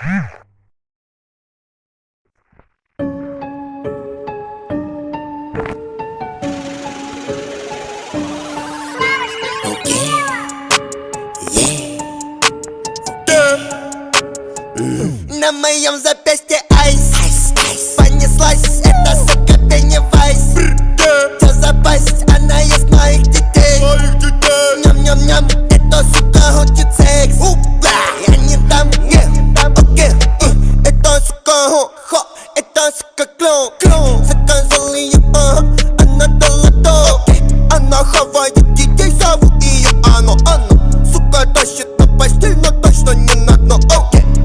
На моем запястье айс, понеслась эта сука Пеннивайз. Чё за пасть, она ест моих детей. Ням-ням-ням, эта сука хочет секс. Я не дам, окей. Эта сука хо, эта сука клоун. Заказал ее, она дала то. Она хавает детей, зовут ее Анна. Сука тащит на постель, но точно не на дно.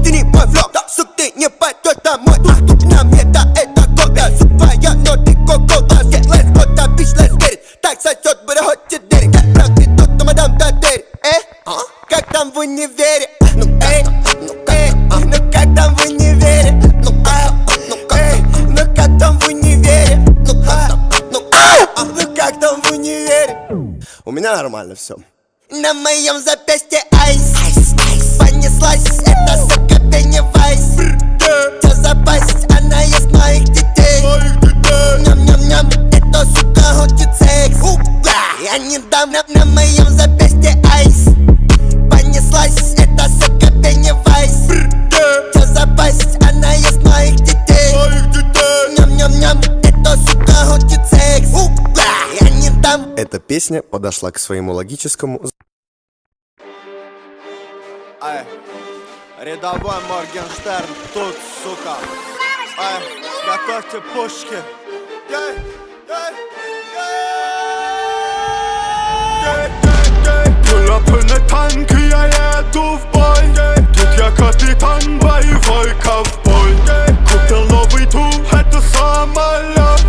Ты не мой флоу, сук, ты не пойдешь домой. Тут на мне, да, это кода. Сук твоя, но ты кока-кола. Let's go, да, bitch, let's get it. Так сосет, бля, хочет дерек. Как проклятут, но мадам Татери. Как там в универе? Ну как там в универе? Ну как там в универе? Ну как там в универе? У меня нормально все. На моем запястье айс, понеслась эта сука Пеннивайз. Чё за пасть, она ест моих детей. Ням-ням-ням, эта сука хочет секс. Я не дам, на моем запястье айс, понеслась эта сука Пеннивайз. Чё за пасть, она ест моих детей. Ням-ням-ням, эта сука хочет секс. Я не дам. Эта песня подошла к своему логическому. Ай, рядовой Моргенштерн тут, сука. Ай, готовьте пушки. Pull up на танк, я еду в бой. Тут я капитан, боевой ковбой. Купил новый тур, это самолет.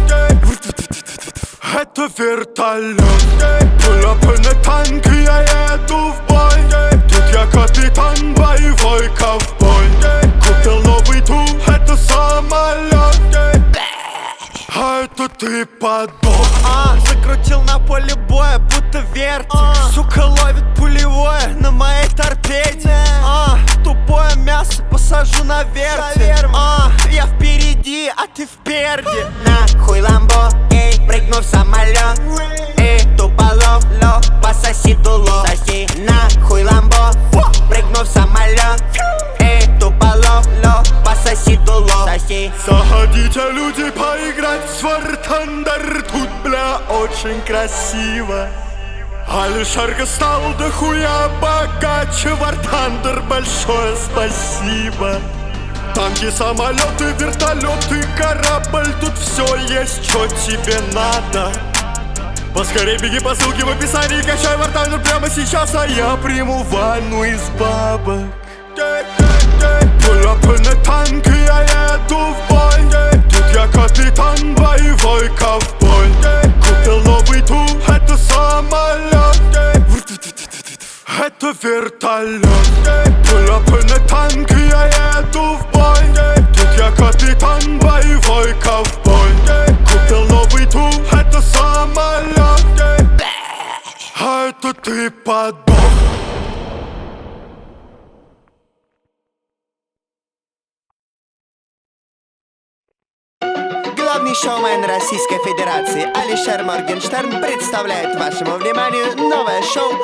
Это вертолет. Pull up на танк, я еду в бой. Тут я капитан, боевой ковбой. Купил новый тур, это самолет. А это ты подох. Закрутил на поле боя, будто вертик. Сука ловит пулевое на моей торпеде. Тупое мясо посажу на вертель. Я впереди, а ты впереди. Нахуй ламбо, эй, прыгну в самолет. Эй, туполов, пососи дуло. Соси, нахуй ламбо, прыгну в самолет. Эй, туполов, пососи дуло. Соси. Заходите, люди, поиграть в War Thunder. Тут, бля, очень красиво. Алишерка стал дохуя богаче. War Thunder, большое спасибо. Танки, самолеты, вертолеты, корабль. Тут все есть, что тебе надо. Поскорей беги по ссылке в описании. Качай War Thunder прямо сейчас, а я приму ванну из бабок. Pull up на танк, я еду в бой. Тут я капитан, боевой ковбой. Купил новый тур, это самолет. Это вертолет. Pull up на танк, я еду в бой. Тут я капитан, боевой ковбой. Купил новый тур, это самолет. А это ты подох. Главный шоумен Российской Федерации Алишер Моргенштерн представляет вашему вниманию новое шоу